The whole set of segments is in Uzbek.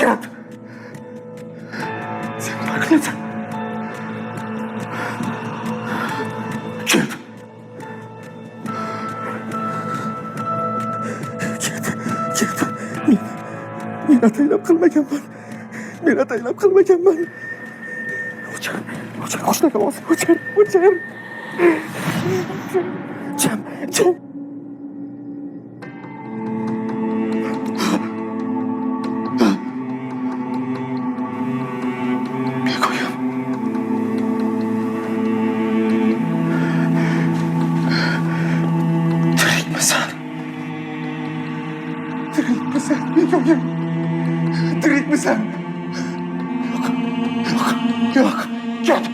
Ket. Sen nima qilasan? Ket. Men ataylab qilmaganman. O'char. Qo'shnaga ovoz o'char. Jam. Bego'yim. Tirikmisan, Bego'yim? Tirikmisan? Yo'q. Ket.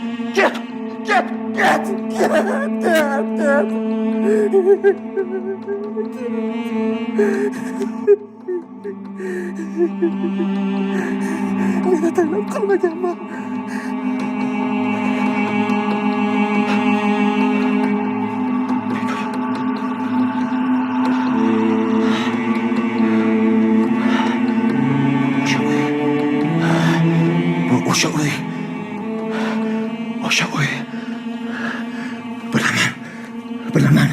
Men ataylab qilmaganman. O'sha uy. Bilaman.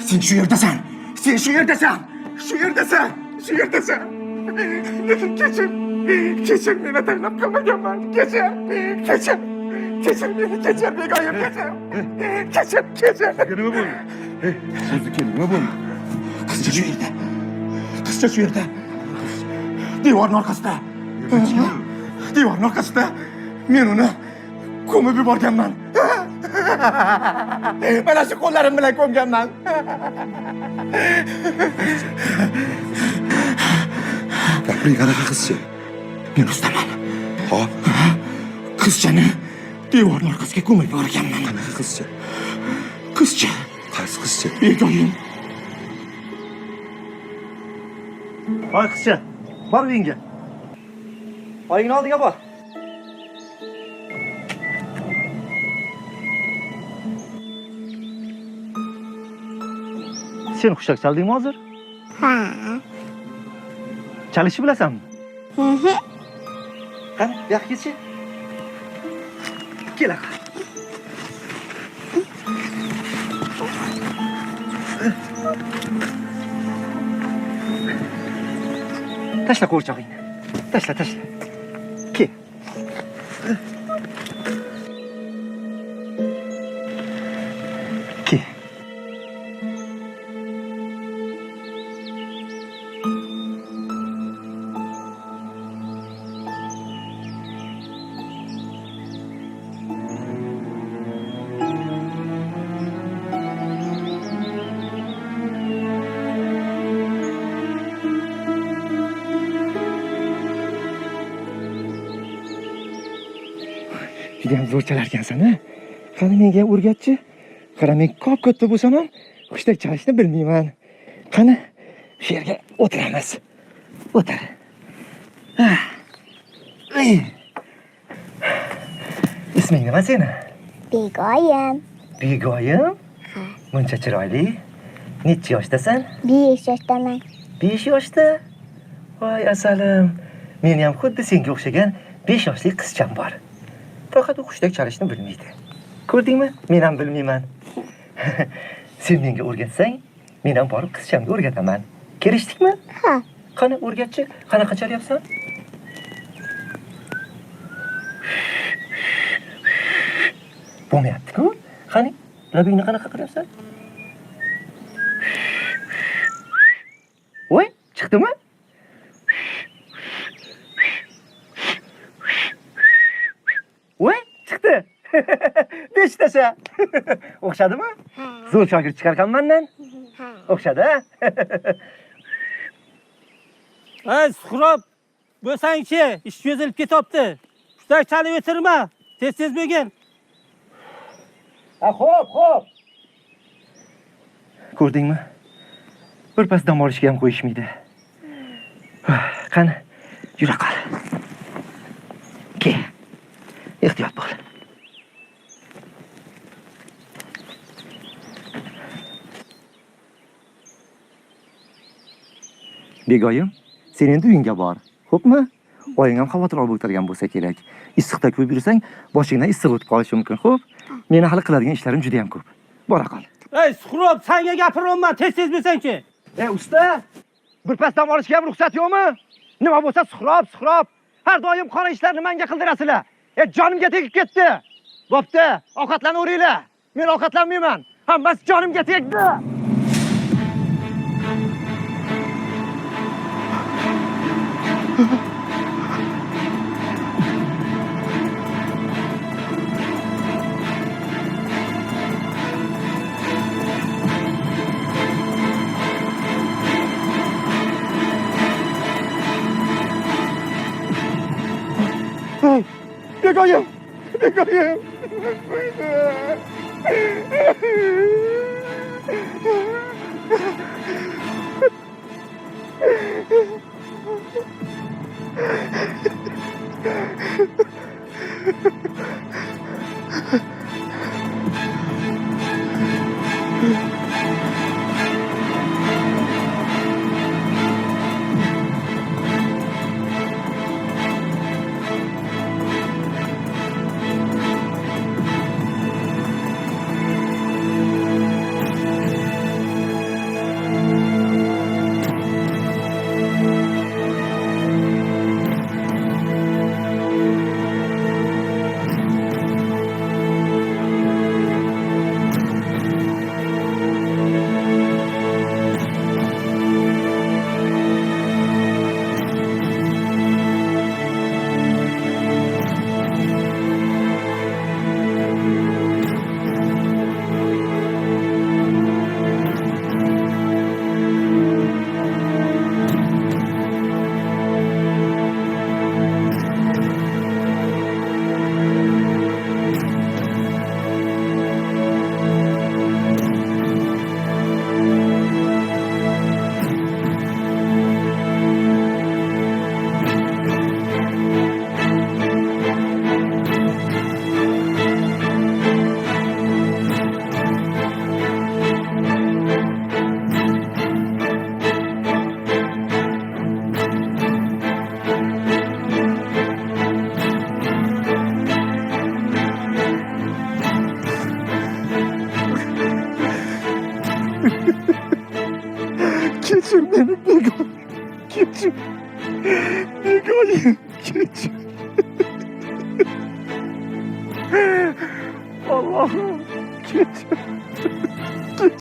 Sen shu yerdasan. Lekin kechir meni ataylab qilmaganman. Kechir meni, Bego'yim, kechir. Nima bo'ldi? Nima bo'ldi? Qizcha shu yerda. Devorning orqasida. Men uni ko'mib yuborganman. Mana shu qo'llarim bilan ko'mganman. Gapiring, qanaqa qizcha? Men ustaman. Hop. Qizchani devorning orqasiga ko'mib yuborganman. Qanaqa qizcha? Qaysi qizcha? Bego'yim. Voy qizcha, bor uyingga. Oyingni oldiga bor. Sen hushtak chaldingmi hozir? Ha. Chalishni bilasanmi? Qani, bu yoqqa ketchi. Kel aka. Tashla qo'rchog'ingni. Tashla. Kel. Kel. Judayam zo'r chalarkansan-a? Qani menga o'rgatchi. Qara, men ko'p katta bo'lsam ham hushtak chalishni bilmayman. Qani, shu yerga o'tiramiz. O'tir. Isming nima seni? Bego'yim. Bego'yim? Buncha chiroyli. Necha yoshdasan? 5 yoshdaman. 5 yoshda? Voy asalim. Meni ham xuddi senga o'xshagan 5 yoshli qizcham bor. Faqat u hushtak chalishni bilmaydi. Ko'rdingmi? Men ham bilmayman. Sen menga o'rgatsang, men ham borib qizchamga o'rgataman. Kelishdikmi? Ha. Qani o'rgatchi, qanaqa chalyapsan? Bo'lmayapti-ku. Qani, labingni qanaqa qilyapsan? Voy, chiqdimi? Voy, chiqdi. 5 tasha. O'xshadimi? Zo'r shogird chiqargan mendan. O'xshadi. Ey, Suhrob, bo'lsang-chi, ish cho'zilib ketyapti. Hushtak chalib o'tirma. Tez bo'lgin. Xo'p. Ko'rdingmi? Bir pas dam olishga ham qo'yishmaydi. Qani, yura qol. Ke. Ehtiyot bo'l. Bego'yim, sen endi uyingga bor. Xo'pmi? Oying ham xavotir olib o'tirgan bo'lsa kerak. Issiqda ko'p yursang, boshingdan issiq o'tib qolishi mumkin. Xo'p, meni hali qiladigan ishlarim juda ham ko'p. Bora qol. Ey, Suhrob, senga gapiryapman, tez bo'lsang-chi. Usta, bir pas dam olishga ham ruxsat yo'qmi? Nima bo'lsa suhrob. Har doim qora ishlarni menga qildirasizlar. Jonimga tegib ketdi. Bo'pti, ovqatlanaveringlar. Men ovqatlanmayman. Hammasi jonimga tegdi. Begoyim! Geçir beni Begoyim. Geçir. Begoyim. Geçir. Allah'ım. Geçir.